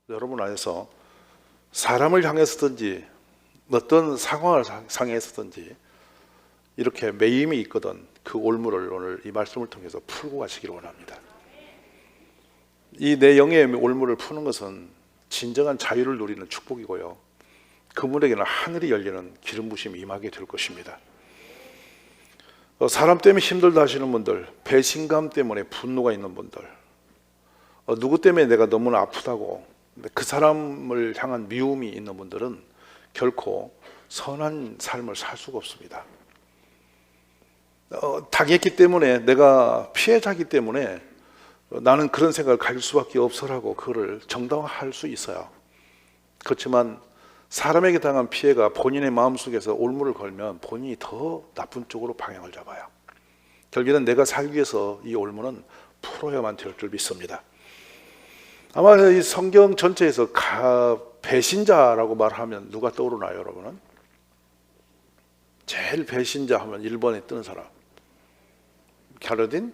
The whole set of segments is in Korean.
여러분 안에서 사람을 향해서든지 어떤 상황을 상해서든지 이렇게 매임이 있거든 그 올무를 오늘 이 말씀을 통해서 풀고 가시기를 원합니다. 이 내 영의 올무를 푸는 것은 진정한 자유를 누리는 축복이고요, 그분에게는 하늘이 열리는 기름 부심이 임하게 될 것입니다. 사람 때문에 힘들다 하시는 분들, 배신감 때문에 분노가 있는 분들, 누구 때문에 내가 너무나 아프다고 그 사람을 향한 미움이 있는 분들은 결코 선한 삶을 살 수가 없습니다. 당했기 때문에, 내가 피해자이기 때문에 나는 그런 생각을 가질 수밖에 없어라고 그거를 정당화할 수 있어요. 그렇지만 사람에게 당한 피해가 본인의 마음속에서 올무를 걸면 본인이 더 나쁜 쪽으로 방향을 잡아요. 결국에는 내가 살기 위해서 이 올무는 풀어야만 될 줄 믿습니다. 아마 이 성경 전체에서 배신자라고 말하면 누가 떠오르나요, 여러분은? 제일 배신자 하면 1번에 뜨는 사람, 갸르딘,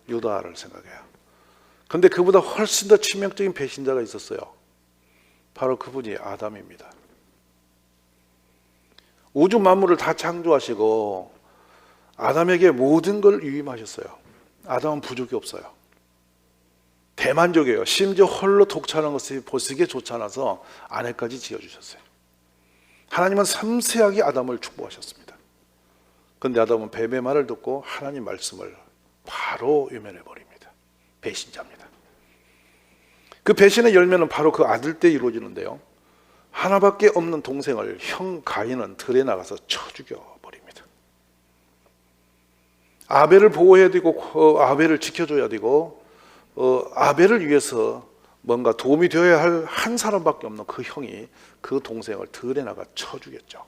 유다를 생각해요. 근데 그보다 훨씬 더 치명적인 배신자가 있었어요. 바로 그분이 아담입니다. 우주 만물을 다 창조하시고 아담에게 모든 걸 위임하셨어요. 아담은 부족이 없어요. 대만족이에요. 심지어 홀로 독차는 것이 보시기에 좋지 않아서 아내까지 지어주셨어요. 하나님은 섬세하게 아담을 축복하셨습니다. 그런데 아담은 뱀의 말을 듣고 하나님 말씀을 바로 외면해 버립니다. 배신자입니다. 그 배신의 열매는 바로 그 아들 때 이루어지는데요, 하나밖에 없는 동생을 형 가인은 들에 나가서 쳐 죽여버립니다. 아벨을 보호해야 되고 아벨을 지켜줘야 되고 아벨을 위해서 뭔가 도움이 되어야 할 한 사람밖에 없는 그 형이 그 동생을 들에 나가 쳐 죽였죠.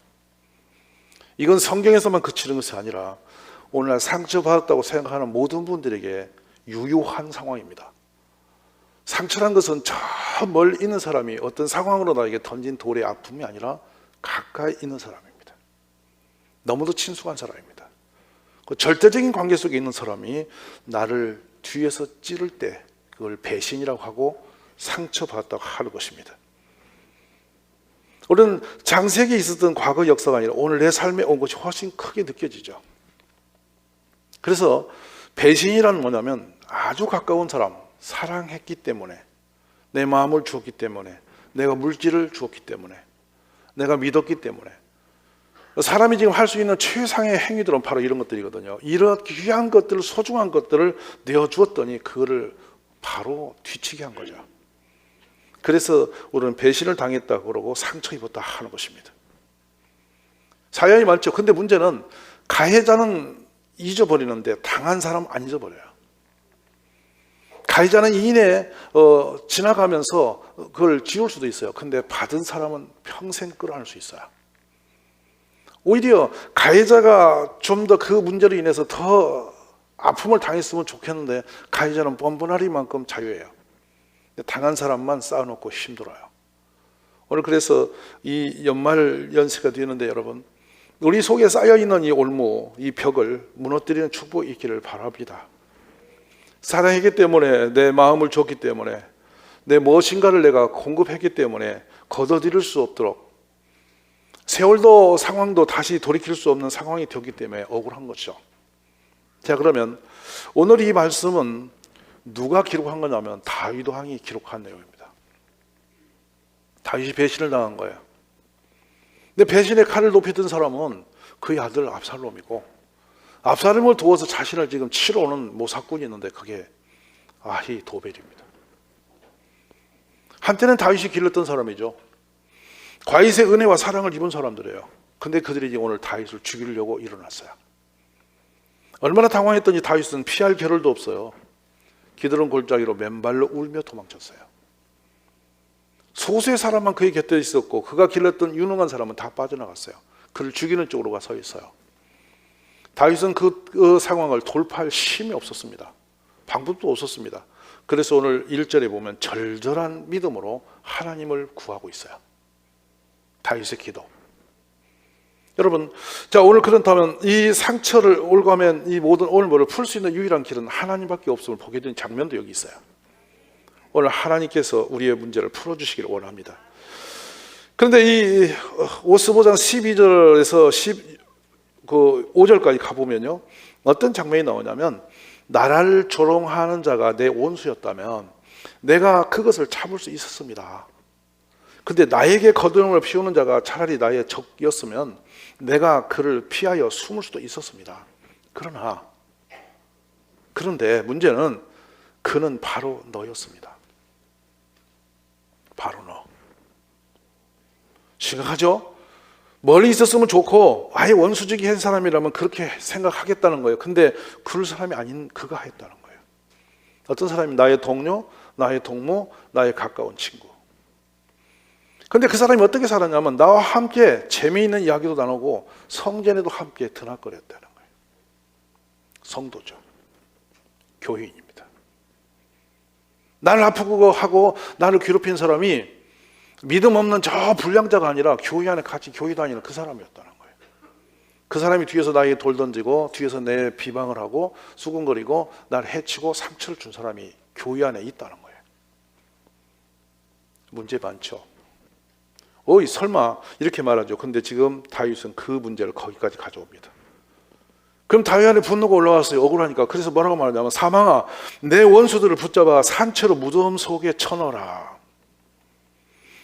이건 성경에서만 그치는 것이 아니라 오늘날 상처받았다고 생각하는 모든 분들에게 유효한 상황입니다. 상처란 것은 저 멀리 있는 사람이 어떤 상황으로 나에게 던진 돌의 아픔이 아니라 가까이 있는 사람입니다. 너무도 친숙한 사람입니다. 그 절대적인 관계 속에 있는 사람이 나를 뒤에서 찌를 때 그걸 배신이라고 하고 상처받았다고 하는 것입니다. 우리는 장세기에 있었던 과거 역사가 아니라 오늘 내 삶에 온 것이 훨씬 크게 느껴지죠. 그래서 배신이란 뭐냐면 아주 가까운 사람, 사랑했기 때문에, 내 마음을 주었기 때문에, 내가 물질을 주었기 때문에, 내가 믿었기 때문에, 사람이 지금 할 수 있는 최상의 행위들은 바로 이런 것들이거든요. 이런 귀한 것들을, 소중한 것들을 내어주었더니 그거를 바로 뒤치게 한 거죠. 그래서 우리는 배신을 당했다 그러고 상처 입었다 하는 것입니다. 사연이 많죠. 근데 문제는 가해자는 잊어버리는데 당한 사람 안 잊어버려요. 가해자는 이내 지나가면서 그걸 지울 수도 있어요. 근데 받은 사람은 평생 끌어안을 수 있어요. 오히려 가해자가 좀 더 그 문제로 인해서 더 아픔을 당했으면 좋겠는데 가해자는 뻔뻔하리만큼 자유해요. 당한 사람만 쌓아놓고 힘들어요. 오늘 그래서 이 연말 연세가 되는데 여러분, 우리 속에 쌓여있는 이 올무, 이 벽을 무너뜨리는 축복이 있기를 바랍니다. 사랑했기 때문에, 내 마음을 줬기 때문에, 내 무엇인가를 내가 공급했기 때문에 걷어들일 수 없도록, 세월도 상황도 다시 돌이킬 수 없는 상황이 되었기 때문에 억울한 것이죠. 자, 그러면 오늘 이 말씀은 누가 기록한 거냐면 다윗 왕이 기록한 내용입니다. 다윗이 배신을 당한 거예요. 근데 배신의 칼을 높이던 사람은 그의 아들 압살롬이고, 압살롬을 도와서 자신을 지금 치러 오는 모사꾼이 있는데 그게 아히도벨입니다. 한때는 다윗이 길렀던 사람이죠. 과윗의 은혜와 사랑을 입은 사람들이에요. 근데 그들이 오늘 다윗을 죽이려고 일어났어요. 얼마나 당황했던지 다윗은 피할 겨를도 없어요. 기드론 골짜기로 맨발로 울며 도망쳤어요. 소수의 사람만 그의 곁에 있었고 그가 길렀던 유능한 사람은 다 빠져나갔어요. 그를 죽이는 쪽으로 가 서 있어요. 다윗은 그 상황을 돌파할 힘이 없었습니다. 방법도 없었습니다. 그래서 오늘 1절에 보면 절절한 믿음으로 하나님을 구하고 있어요. 다윗의 기도. 여러분, 자, 오늘 그렇다면 이 상처를 올가면 이 모든 올무를 풀 수 있는 유일한 길은 하나님밖에 없음을 보게 된 장면도 여기 있어요. 오늘 하나님께서 우리의 문제를 풀어주시기를 원합니다. 그런데 이 오스보장 12절에서 5절까지 가보면요, 어떤 장면이 나오냐면, 나라를 조롱하는 자가 내 원수였다면 내가 그것을 참을 수 있었습니다. 근데 나에게 거드름을 피우는 자가 차라리 나의 적이었으면 내가 그를 피하여 숨을 수도 있었습니다. 그런데 문제는 그는 바로 너였습니다. 바로 너. 심각하죠? 멀리 있었으면 좋고 아예 원수적이 한 사람이라면 그렇게 생각하겠다는 거예요. 근데 그럴 사람이 아닌 그가 했다는 거예요. 어떤 사람이 나의 동료, 나의 동무, 나의 가까운 친구. 근데 그 사람이 어떻게 살았냐면 나와 함께 재미있는 이야기도 나누고 성전에도 함께 드나거렸다는 거예요. 성도죠. 교인입니다. 나를 아프고 하고 나를 괴롭힌 사람이 믿음 없는 저 불량자가 아니라 교회 안에 같이 교회 다니는 그 사람이었다는 거예요. 그 사람이 뒤에서 나에게 돌 던지고 뒤에서 내 비방을 하고 수군거리고 나를 해치고 상처를 준 사람이 교회 안에 있다는 거예요. 문제 많죠. 어이 설마 이렇게 말하죠. 근데 지금 다윗은 그 문제를 거기까지 가져옵니다. 그럼 다윗 안에 분노가 올라왔어요. 억울하니까. 그래서 뭐라고 말하냐면, 사망아 내 원수들을 붙잡아 산채로 무덤 속에 쳐넣어라.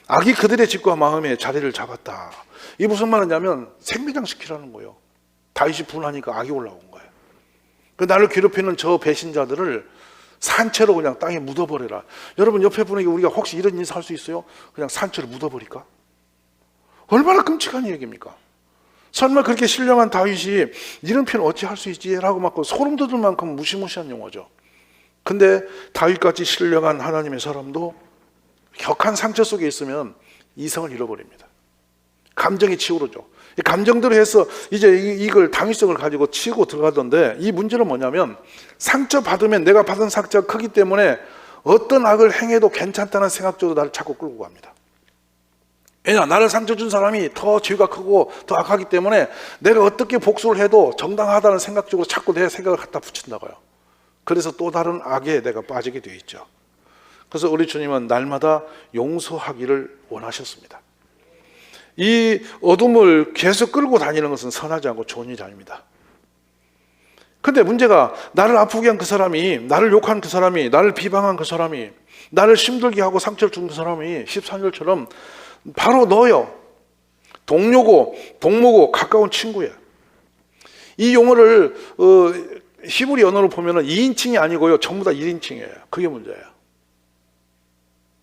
악이 그들의 집과 마음에 자리를 잡았다. 이게 무슨 말이냐면 생매장시키라는 거예요. 다윗이 분하니까 악이 올라온 거예요. 그 나를 괴롭히는 저 배신자들을 산채로 그냥 땅에 묻어버려라. 여러분 옆에 분에게 우리가 혹시 이런 인사 할 수 있어요? 그냥 산채로 묻어버릴까? 얼마나 끔찍한 얘기입니까? 설마 그렇게 신령한 다윗이 이런 표현 어찌 할 수 있지? 라고 막 소름 돋을 만큼 무시무시한 용어죠. 근데 다윗같이 신령한 하나님의 사람도 격한 상처 속에 있으면 이성을 잃어버립니다. 감정이 치우르죠. 이 감정대로 해서 이제 이걸 당위성을 가지고 치고 들어가던데, 이 문제는 뭐냐면 상처 받으면 내가 받은 상처가 크기 때문에 어떤 악을 행해도 괜찮다는 생각적으로 나를 자꾸 끌고 갑니다. 왜냐, 나를 상처 준 사람이 더 죄가 크고 더 악하기 때문에 내가 어떻게 복수를 해도 정당하다는 생각적으로 자꾸 내 생각을 갖다 붙인다고요. 그래서 또 다른 악에 내가 빠지게 되어 있죠. 그래서 우리 주님은 날마다 용서하기를 원하셨습니다. 이 어둠을 계속 끌고 다니는 것은 선하지 않고 좋은 일이 아닙니다. 근데 문제가, 나를 아프게 한 그 사람이, 나를 욕한 그 사람이, 나를 비방한 그 사람이, 나를 힘들게 하고 상처를 준 그 사람이 13절처럼 바로 너요. 동료고 동무고 가까운 친구야. 이 용어를 히브리 언어로 보면 2인칭이 아니고요, 전부 다 1인칭이에요. 그게 문제예요.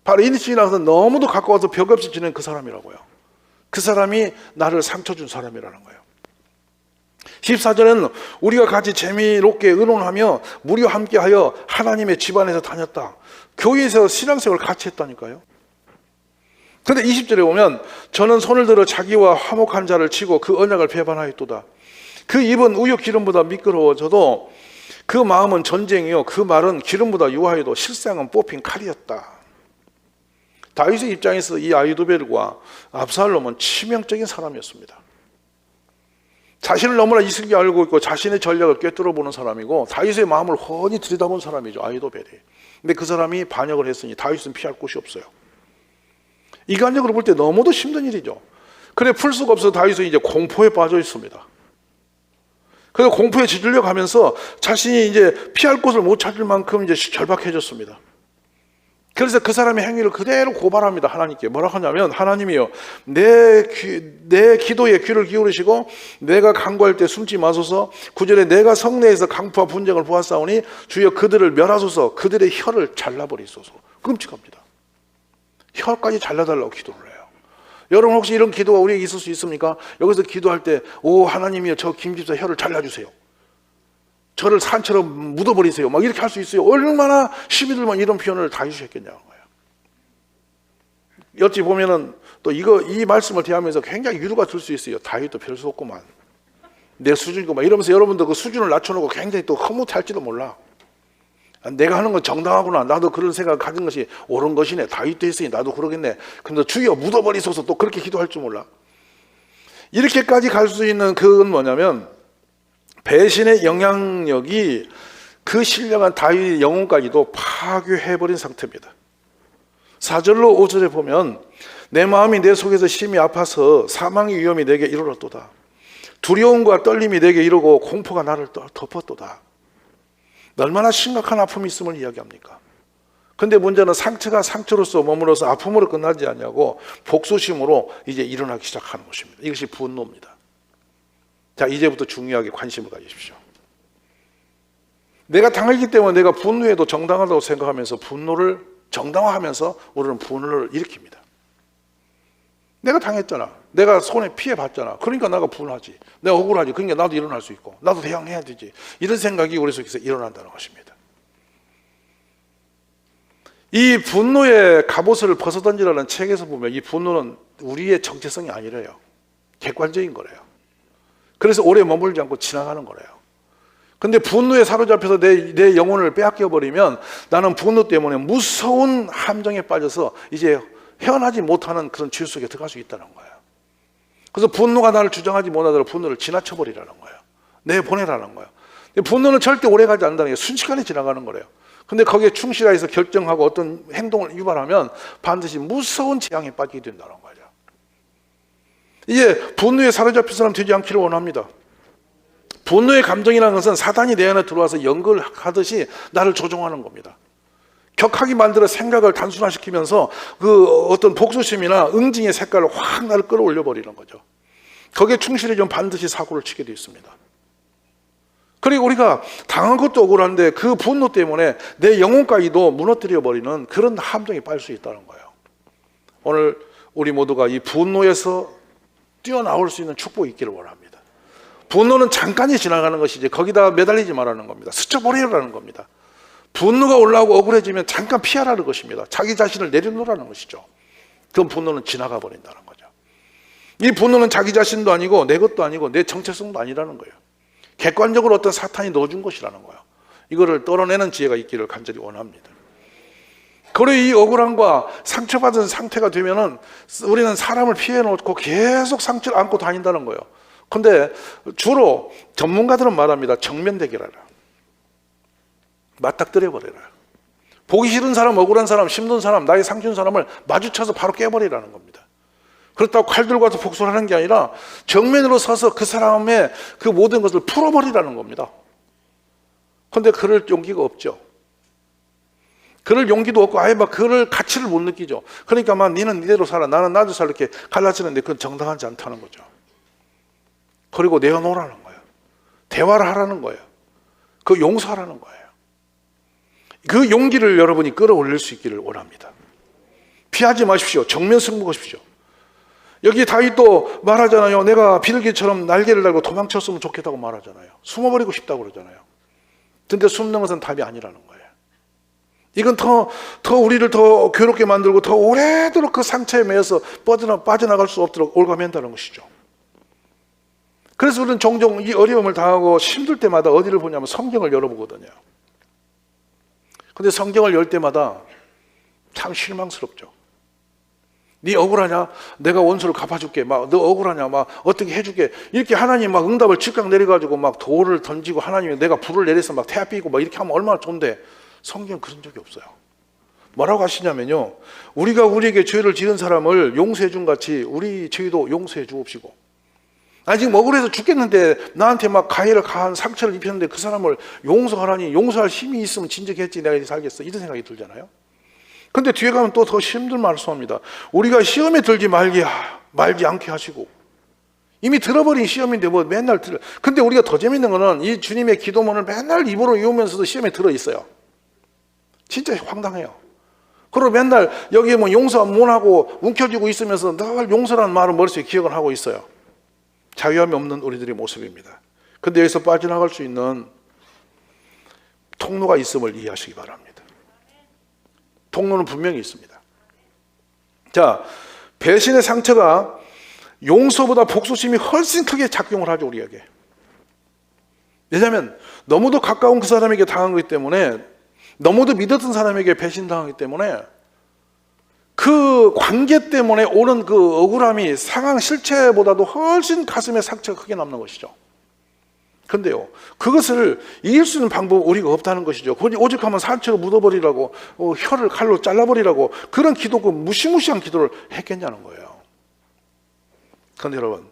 바로 1인칭이라서 너무도 가까워서 벽 없이 지낸 그 사람이라고요. 그 사람이 나를 상처 준 사람이라는 거예요. 14절에는 우리가 같이 재미롭게 의논하며 무리와 함께하여 하나님의 집안에서 다녔다. 교회에서 신앙생활을 같이 했다니까요. 근데 20절에 보면, 저는 손을 들어 자기와 화목한 자를 치고 그 언약을 배반하였도다. 그 입은 우유 기름보다 미끄러워져도 그 마음은 전쟁이요, 그 말은 기름보다 유하여도 실상은 뽑힌 칼이었다. 다윗의 입장에서 이 아히도벨과 압살롬은 치명적인 사람이었습니다. 자신을 너무나 이승기 알고 있고 자신의 전략을 꿰뚫어 보는 사람이고 다윗의 마음을 훤히 들여다본 사람이죠, 아히도벨이. 근데 그 사람이 반역을 했으니 다윗은 피할 곳이 없어요. 인간적으로 볼 때 너무도 힘든 일이죠. 그래 풀 수가 없어서 다윗은 이제 공포에 빠져 있습니다. 그래서 공포에 짖으려 가면서 자신이 이제 피할 곳을 못 찾을 만큼 이제 절박해졌습니다. 그래서 그 사람의 행위를 그대로 고발합니다. 하나님께. 뭐라고 하냐면, 하나님이요, 내 기도에 귀를 기울이시고 내가 간구할 때 숨지 마소서. 9절에 내가 성내에서 강포와 분쟁을 보았사오니 주여 그들을 멸하소서. 그들의 혀를 잘라버리소서. 끔찍합니다. 혀까지 잘라달라고 기도를 해요. 여러분 혹시 이런 기도가 우리에게 있을 수 있습니까? 여기서 기도할 때, 오 하나님이여, 저 김집사 혀를 잘라주세요. 저를 산처럼 묻어버리세요. 막 이렇게 할 수 있어요. 얼마나 시비들만 이런 표현을 다 해주셨겠냐는 거예요. 어찌 보면은 또 이 말씀을 대하면서 굉장히 위로가 될 수 있어요. 다윗도 별 수 없구만. 내 수준이구만. 이러면서 여러분도 그 수준을 낮춰놓고 굉장히 또 흐뭇할지도 몰라. 내가 하는 건 정당하구나. 나도 그런 생각을 가진 것이 옳은 것이네. 다윗도 했으니 나도 그러겠네. 근데 주여 묻어버리소서, 또 그렇게 기도할 줄 몰라. 이렇게까지 갈 수 있는 그건 뭐냐면, 배신의 영향력이 그 신령한 다윗의 영혼까지도 파괴해버린 상태입니다. 4절로 5절에 보면 내 마음이 내 속에서 심히 아파서 사망의 위험이 내게 이르렀도다. 두려움과 떨림이 내게 이르고 공포가 나를 덮었도다. 얼마나 심각한 아픔이 있음을 이야기합니까? 근데 문제는 상처가 상처로서 머물러서 아픔으로 끝나지 않냐고 복수심으로 이제 일어나기 시작하는 것입니다. 이것이 분노입니다. 자, 이제부터 중요하게 관심을 가지십시오. 내가 당했기 때문에 내가 분노해도 정당하다고 생각하면서 분노를 정당화하면서 우리는 분노를 일으킵니다. 내가 당했잖아. 내가 손에 피해 봤잖아. 그러니까 내가 분하지. 내가 억울하지. 그러니까 나도 일어날 수 있고 나도 대항해야 되지. 이런 생각이 우리 속에서 일어난다는 것입니다. 이 분노의 갑옷을 벗어던지라는 책에서 보면 이 분노는 우리의 정체성이 아니래요. 객관적인 거래요. 그래서 오래 머물지 않고 지나가는 거래요. 근데 분노에 사로잡혀서 내 영혼을 빼앗겨버리면 나는 분노 때문에 무서운 함정에 빠져서 이제 헤어나지 못하는 그런 죄 속에 들어갈 수 있다는 거예요. 그래서 분노가 나를 주장하지 못하도록 분노를 지나쳐버리라는 거예요. 내보내라는 거예요. 분노는 절대 오래가지 않는다는 게 순식간에 지나가는 거래요. 근데 거기에 충실해서 결정하고 어떤 행동을 유발하면 반드시 무서운 재앙에 빠지게 된다는 거죠. 이제 분노에 사로잡힌 사람 되지 않기를 원합니다. 분노의 감정이라는 것은 사단이 내 안에 들어와서 연결하듯이 나를 조종하는 겁니다. 격하게 만들어 생각을 단순화시키면서 그 어떤 복수심이나 응징의 색깔을 확 나를 끌어올려 버리는 거죠. 거기에 충실해지면 반드시 사고를 치게 되어 있습니다. 그리고 우리가 당한 것도 억울한데 그 분노 때문에 내 영혼까지도 무너뜨려 버리는 그런 함정에 빠질 수 있다는 거예요. 오늘 우리 모두가 이 분노에서 뛰어나올 수 있는 축복이 있기를 원합니다. 분노는 잠깐이 지나가는 것이지 거기다 매달리지 말라는 겁니다. 스쳐버리라는 겁니다. 분노가 올라오고 억울해지면 잠깐 피하라는 것입니다. 자기 자신을 내려놓으라는 것이죠. 그럼 분노는 지나가 버린다는 거죠. 이 분노는 자기 자신도 아니고 내 것도 아니고 내 정체성도 아니라는 거예요. 객관적으로 어떤 사탄이 넣어준 것이라는 거예요. 이거를 떨어내는 지혜가 있기를 간절히 원합니다. 그리고 이 억울함과 상처받은 상태가 되면은 우리는 사람을 피해 놓고 계속 상처를 안고 다닌다는 거예요. 근데 주로 전문가들은 말합니다. 정면 대결하라. 맞닥뜨려 버려라. 보기 싫은 사람, 억울한 사람, 힘든 사람, 나의 상처인 사람을 마주쳐서 바로 깨버리라는 겁니다. 그렇다고 칼 들고 와서 복수를 하는 게 아니라 정면으로 서서 그 사람의 그 모든 것을 풀어버리라는 겁니다. 그런데 그럴 용기가 없죠. 그럴 용기도 없고 아예 막 그럴 가치를 못 느끼죠. 그러니까 막 니는 이대로 살아, 나는 나도 살아 이렇게 갈라지는데 그건 정당하지 않다는 거죠. 그리고 내어놓으라는 거예요. 대화를 하라는 거예요. 그 용서하라는 거예요. 그 용기를 여러분이 끌어올릴 수 있기를 원합니다. 피하지 마십시오. 정면 승부하십시오. 여기 다윗도 말하잖아요. 내가 비둘기처럼 날개를 달고 도망쳤으면 좋겠다고 말하잖아요. 숨어버리고 싶다고 그러잖아요. 근데 숨는 것은 답이 아니라는 거예요. 이건 더 우리를 더 괴롭게 만들고 더 오래도록 그 상처에 매여서 빠져나갈 수 없도록 올가맨다는 것이죠. 그래서 우리는 종종 이 어려움을 당하고 힘들 때마다 어디를 보냐면 성경을 열어보거든요. 근데 성경을 열 때마다 참 실망스럽죠. 네 억울하냐? 내가 원수를 갚아줄게. 막 너 억울하냐? 막 어떻게 해줄게. 이렇게 하나님 막 응답을 즉각 내려가지고 막 돌을 던지고 하나님이 내가 불을 내려서 막 태아 삐고 막 이렇게 하면 얼마나 좋은데 성경 그런 적이 없어요. 뭐라고 하시냐면요. 우리가 우리에게 죄를 지은 사람을 용서해 준 같이 우리 죄도 용서해 주옵시고. 나 지금 억울해서 죽겠는데 나한테 막 가해를 가한 상처를 입혔는데 그 사람을 용서하라니 용서할 힘이 있으면 진작했지 내가 이렇게 살겠어. 이런 생각이 들잖아요. 근데 뒤에 가면 또 더 힘든 말씀합니다. 우리가 시험에 들지 말지 않게 하시고. 이미 들어버린 시험인데 뭐 맨날 근데 우리가 더 재밌는 거는 이 주님의 기도문을 맨날 입으로 외우면서도 시험에 들어있어요. 진짜 황당해요. 그리고 맨날 여기에 뭐 용서 못 하고 움켜쥐고 있으면서 늘 용서라는 말을 머릿속에 기억을 하고 있어요. 자유함이 없는 우리들의 모습입니다. 근데 여기서 빠져나갈 수 있는 통로가 있음을 이해하시기 바랍니다. 통로는 분명히 있습니다. 자, 배신의 상처가 용서보다 복수심이 훨씬 크게 작용을 하죠, 우리에게. 왜냐하면 너무도 가까운 그 사람에게 당한 거기 때문에, 너무도 믿었던 사람에게 배신당하기 때문에 그 관계 때문에 오는 그 억울함이 상황 실체보다도 훨씬 가슴에 상처가 크게 남는 것이죠. 근데요, 그것을 이길 수 있는 방법은 우리가 없다는 것이죠. 오죽하면 상처로 묻어버리라고, 혀를 칼로 잘라버리라고 그런 기도고 무시무시한 기도를 했겠냐는 거예요. 그런데 여러분,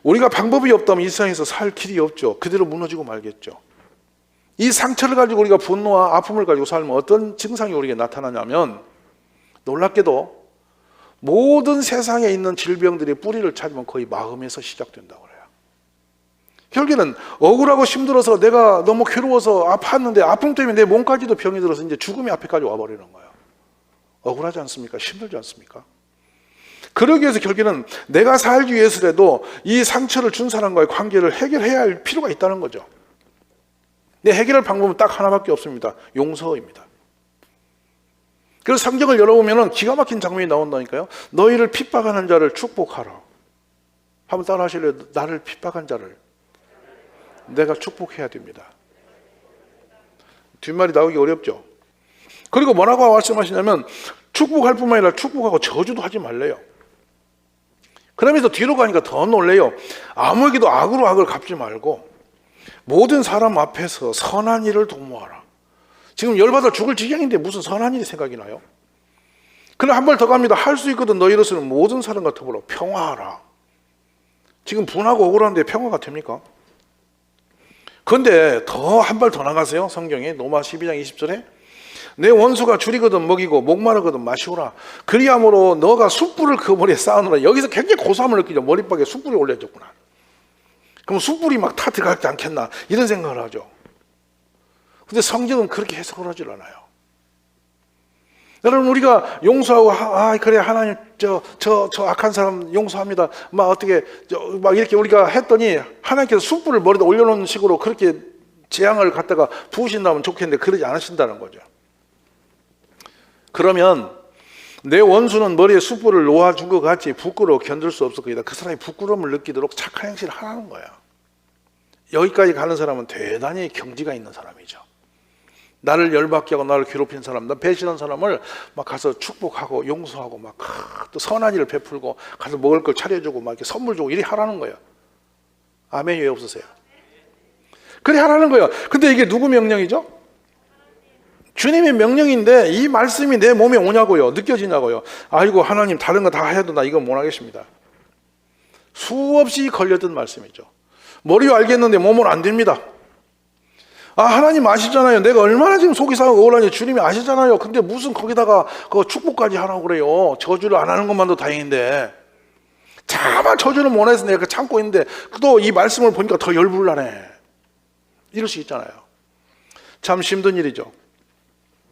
우리가 방법이 없다면 이 세상에서 살 길이 없죠. 그대로 무너지고 말겠죠. 이 상처를 가지고 우리가 분노와 아픔을 가지고 살면 어떤 증상이 우리에게 나타나냐면, 놀랍게도 모든 세상에 있는 질병들의 뿌리를 찾으면 거의 마음에서 시작된다고 그래요. 결국에는 억울하고 힘들어서 내가 너무 괴로워서 아팠는데 아픔 때문에 내 몸까지도 병이 들어서 이제 죽음이 앞에까지 와버리는 거예요. 억울하지 않습니까? 힘들지 않습니까? 그러기 위해서 결국에는 내가 살기 위해서라도 이 상처를 준 사람과의 관계를 해결해야 할 필요가 있다는 거죠. 근데 해결할 방법은 딱 하나밖에 없습니다. 용서입니다. 그래서 성경을 열어보면 기가 막힌 장면이 나온다니까요. 너희를 핍박하는 자를 축복하라. 한번 따라 하실래요? 나를 핍박한 자를 내가 축복해야 됩니다. 뒷말이 나오기 어렵죠. 그리고 뭐라고 말씀하시냐면 축복할 뿐만 아니라 축복하고 저주도 하지 말래요. 그러면서 뒤로 가니까 더 놀래요. 아무에게도 악으로 악을 갚지 말고 모든 사람 앞에서 선한 일을 도모하라. 지금 열받아 죽을 지경인데 무슨 선한 일이 생각이 나요? 그럼 한 발 더 갑니다. 할 수 있거든 너희로서는 모든 사람과 더불어 평화하라. 지금 분하고 억울한데 평화가 됩니까? 그런데 더 한 발 더 나가세요. 성경에 로마 12장 20절에 내 원수가 줄이거든 먹이고 목마르거든 마시오라. 그리함으로 너가 숯불을 그 머리에 쌓아놓으라. 여기서 굉장히 고소함을 느끼죠. 머리박에 숯불이 올려졌구나. 그럼 숯불이 막 타 들어가지 않겠나 이런 생각을 하죠. 근데 성경은 그렇게 해석을 하질 않아요. 여러분, 우리가 용서하고 그래 하나님 저 악한 사람 용서합니다. 막 어떻게 막 이렇게 우리가 했더니 하나님께서 숯불을 머리에 올려놓는 식으로 그렇게 재앙을 갖다가 부으신다면 좋겠는데 그러지 않으신다는 거죠. 그러면 내 원수는 머리에 숯불을 놓아준 것 같이 부끄러워 견딜 수 없을 거다. 그 사람이 부끄러움을 느끼도록 착한 행실을 하라는 거야. 여기까지 가는 사람은 대단히 경지가 있는 사람이죠. 나를 열받게 하고 나를 괴롭힌 사람, 나 배신한 사람을 막 가서 축복하고 용서하고 막 또 선한 일을 베풀고 가서 먹을 걸 차려주고 막 이렇게 선물 주고 이리 하라는 거예요. 아멘이 왜 없으세요? 그래 하라는 거예요. 근데 이게 누구 명령이죠? 주님의 명령인데 이 말씀이 내 몸에 오냐고요? 느껴지냐고요? 아이고 하나님 다른 거 다 해도 나 이거 못 하겠습니다. 수없이 걸렸던 말씀이죠. 머리로 알겠는데 몸은 안 됩니다. 하나님 아시잖아요. 내가 얼마나 지금 속이 상하고 억울한지 주님이 아시잖아요. 근데 무슨 거기다가 그 축복까지 하라고 그래요. 저주를 안 하는 것만도 다행인데 차마 저주는 못 해서 내가 참고 있는데 또 이 말씀을 보니까 더 열불나네. 이럴 수 있잖아요. 참 힘든 일이죠.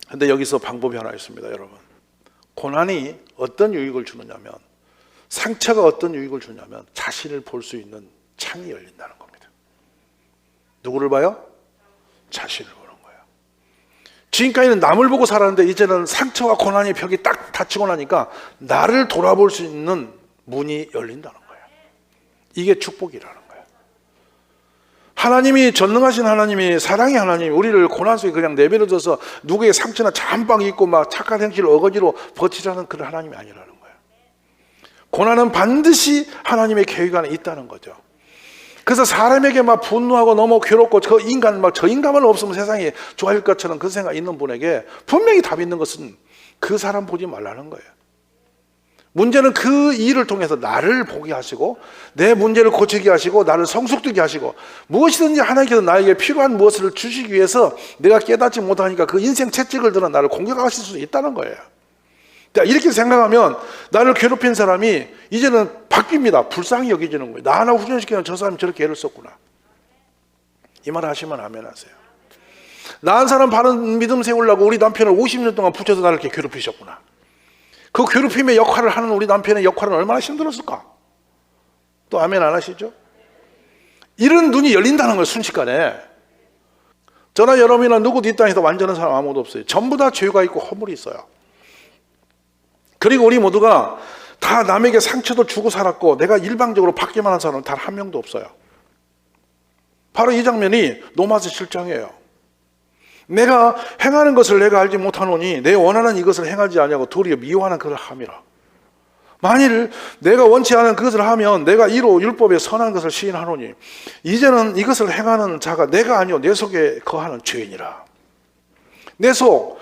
근데 여기서 방법이 하나 있습니다, 여러분. 고난이 어떤 유익을 주느냐면, 상처가 어떤 유익을 주냐면 자신을 볼 수 있는 창이 열린다는 겁니다. 누구를 봐요? 자신을 보는 거예요. 지금까지는 남을 보고 살았는데 이제는 상처와 고난의 벽이 딱 닫히고 나니까 나를 돌아볼 수 있는 문이 열린다는 거예요. 이게 축복이라는 거예요. 하나님이 전능하신 하나님이 사랑의 하나님이 우리를 고난 속에 그냥 내버려둬서 누구의 상처나 잠박 입고 막 착한 행실을 어거지로 버티자는 그런 하나님이 아니라는 거예요. 고난은 반드시 하나님의 계획 안에 있다는 거죠. 그래서 사람에게 막 분노하고 너무 괴롭고 저 인간만 없으면 세상이 좋아질 것처럼 그 생각 있는 분에게 분명히 답이 있는 것은 그 사람 보지 말라는 거예요. 문제는 그 일을 통해서 나를 보게 하시고 내 문제를 고치게 하시고 나를 성숙되게 하시고 무엇이든지 하나님께서 나에게 필요한 무엇을 주시기 위해서 내가 깨닫지 못하니까 그 인생 채찍을 들어 나를 공격하실 수 있다는 거예요. 이렇게 생각하면 나를 괴롭힌 사람이 이제는 바뀝니다. 불쌍히 여겨지는 거예요. 나 하나 후전시키면 저 사람이 저렇게 애를 썼구나. 이 말 하시면 아멘 하세요. 나 한 사람 바른 믿음 세우려고 우리 남편을 50년 동안 붙여서 나를 이렇게 괴롭히셨구나. 그 괴롭힘의 역할을 하는 우리 남편의 역할은 얼마나 힘들었을까? 또 아멘 안 하시죠? 이런 눈이 열린다는 거예요. 순식간에. 저나 여러분이나 누구도 이 땅에서 완전한 사람 아무도 없어요. 전부 다 죄가 있고 허물이 있어요. 그리고 우리 모두가 다 남에게 상처도 주고 살았고 내가 일방적으로 받기만 한 사람은 단 한 명도 없어요. 바로 이 장면이 로마서 7장이에요. 내가 행하는 것을 내가 알지 못하노니 내 원하는 이것을 행하지 아니하고 도리어 미워하는 그를 함이라. 만일 내가 원치 않은 그것을 하면 내가 이로 율법에 선한 것을 시인하노니 이제는 이것을 행하는 자가 내가 아니요 내 속에 거하는 죄이니라. 내 속,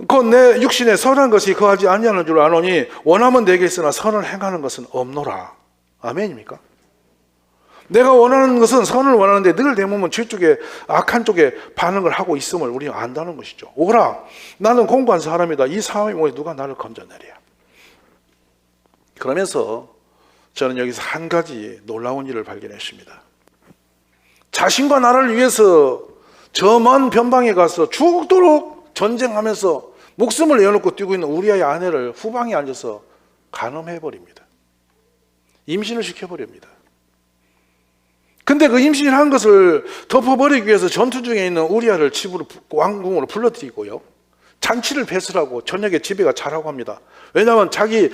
곧 내 육신에 선한 것이 거하지 아니하는 줄 아노니 원하면 내게 있으나 선을 행하는 것은 없노라. 아멘입니까? 내가 원하는 것은 선을 원하는데 늘 내 몸은 죄 쪽에 악한 쪽에 반응을 하고 있음을 우리가 안다는 것이죠. 오라, 나는 공고한 사람이다. 이 사람의 몸에 누가 나를 건져내랴. 그러면서 저는 여기서 한 가지 놀라운 일을 발견했습니다. 자신과 나를 위해서 저 먼 변방에 가서 죽도록 전쟁하면서 목숨을 내어놓고 뛰고 있는 우리아의 아내를 후방에 앉아서 간음해버립니다. 임신을 시켜버립니다. 근데 그 임신한 것을 덮어버리기 위해서 전투 중에 있는 우리아를 집으로 왕궁으로 불러들이고요. 잔치를 배설하고 저녁에 집에가 자라고 합니다. 왜냐하면 자기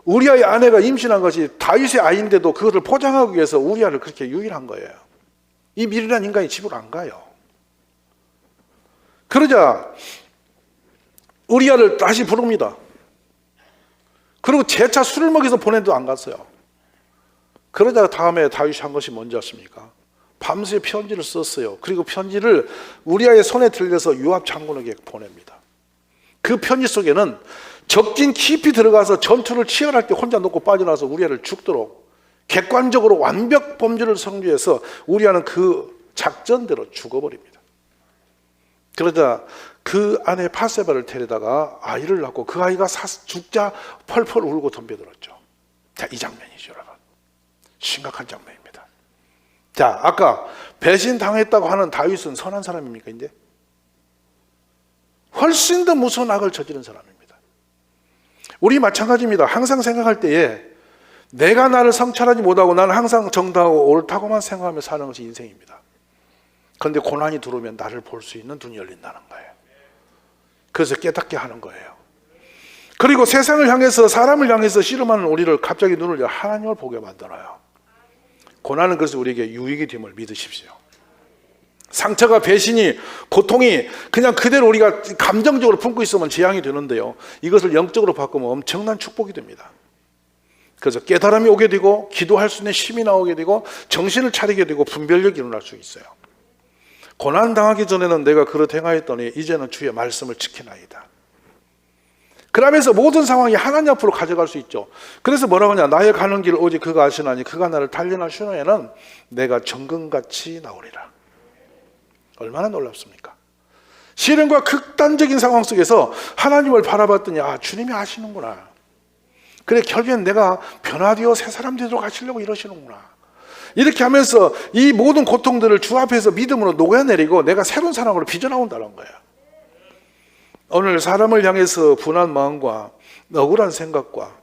우리아의 아내가 임신한 것이 다윗의 아이인데도 그것을 포장하기 위해서 우리아를 그렇게 유일한 거예요. 이 미련한 인간이 집으로 안 가요. 그러자 우리아를 다시 부릅니다. 그리고 재차 술을 먹여서 보내도 안 갔어요. 그러자 다음에 다윗이 한 것이 뭔지 아십니까? 밤새 편지를 썼어요. 그리고 편지를 우리아의 손에 들려서 요압 장군에게 보냅니다. 그 편지 속에는 적진 깊이 들어가서 전투를 치열할 때 혼자 놓고 빠져나와서 우리아를 죽도록 객관적으로 완벽 범죄를 성취해서 우리아는 그 작전대로 죽어버립니다. 그러자 그 아내 바세바를 데려다가 아이를 낳고 그 아이가 죽자 펄펄 울고 덤벼들었죠. 자, 이 장면이죠, 여러분. 심각한 장면입니다. 자, 아까 배신 당했다고 하는 다윗은 선한 사람입니까? 이제 훨씬 더 무서운 악을 저지른 사람입니다. 우리 마찬가지입니다. 항상 생각할 때에 내가 나를 성찰하지 못하고 나는 항상 정당하고 옳다고만 생각하며 사는 것이 인생입니다. 그런데 고난이 들어오면 나를 볼 수 있는 눈이 열린다는 거예요. 그래서 깨닫게 하는 거예요. 그리고 세상을 향해서 사람을 향해서 씨름하는 우리를 갑자기 눈을 열어 하나님을 보게 만들어요. 고난은 그래서 우리에게 유익이 됨을 믿으십시오. 상처가 배신이 고통이 그냥 그대로 우리가 감정적으로 품고 있으면 재앙이 되는데요, 이것을 영적으로 바꾸면 엄청난 축복이 됩니다. 그래서 깨달음이 오게 되고 기도할 수 있는 힘이 나오게 되고 정신을 차리게 되고 분별력이 일어날 수 있어요. 고난 당하기 전에는 내가 그릇 행하였더니 이제는 주의 말씀을 지키나이다. 그러면서 모든 상황이 하나님 앞으로 가져갈 수 있죠. 그래서 뭐라고 하냐, 나의 가는 길을 오직 그가 아시나니 그가 나를 단련하시는 후에는 내가 정금같이 나오리라. 얼마나 놀랍습니까? 시련과 극단적인 상황 속에서 하나님을 바라봤더니 아, 주님이 아시는구나. 그래, 결국엔 내가 변화되어 새 사람 되도록 하시려고 이러시는구나. 이렇게 하면서 이 모든 고통들을 주 앞에서 믿음으로 녹여내리고 내가 새로운 사람으로 빚어나온다는 거예요. 오늘 사람을 향해서 분한 마음과 억울한 생각과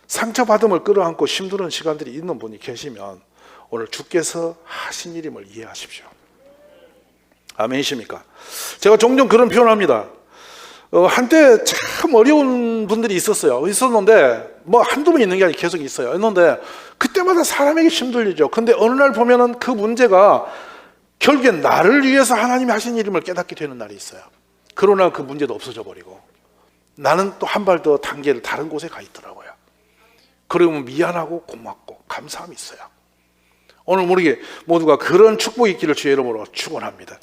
상처받음을 끌어안고 힘든 시간들이 있는 분이 계시면 오늘 주께서 하신 일임을 이해하십시오. 아멘이십니까? 제가 종종 그런 표현을 합니다. 한때 참 어려운 분들이 있었는데 뭐 한두 번 있는 게 아니라 계속 있어요. 있는데 그때마다 사람에게 힘들리죠. 근데 어느 날 보면은 그 문제가 결국엔 나를 위해서 하나님이 하신 일임을 깨닫게 되는 날이 있어요. 그러나 그 문제도 없어져 버리고 나는 또 한 발 더 단계를 다른 곳에 가 있더라고요. 그러면 미안하고 고맙고 감사함이 있어요. 오늘 우리 모두가 그런 축복이 있기를 주의 이름으로 축원합니다.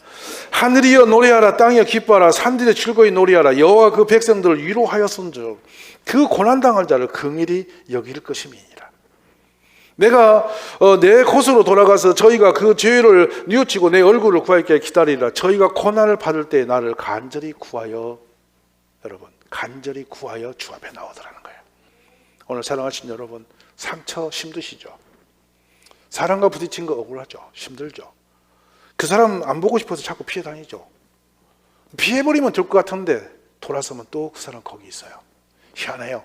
하늘이여 노래하라, 땅이여 기뻐하라, 산들여 즐거이 노래하라. 여호와 그 백성들을 위로하였은즉 그 고난당할 자를 긍휼히 여길 것임이니라. 내가 내 곳으로 돌아가서 저희가 그 죄를 뉘우치고 내 얼굴을 구할 때 기다리라. 저희가 고난을 받을 때 나를 간절히 구하여, 여러분 간절히 구하여 주 앞에 나오더라는 거예요. 오늘 사랑하신 여러분, 상처 힘드시죠? 사람과 부딪힌 거 억울하죠? 힘들죠? 그 사람 안 보고 싶어서 자꾸 피해 다니죠? 피해버리면 될 것 같은데 돌아서면 또 그 사람 거기 있어요. 희한해요.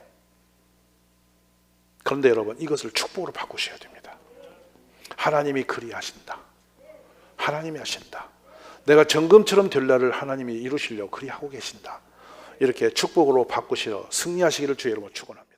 그런데 여러분, 이것을 축복으로 바꾸셔야 됩니다. 하나님이 그리하신다. 하나님이 하신다. 내가 정금처럼 될 날을 하나님이 이루시려고 그리하고 계신다. 이렇게 축복으로 바꾸시어 승리하시기를 주의 이름으로 축원합니다.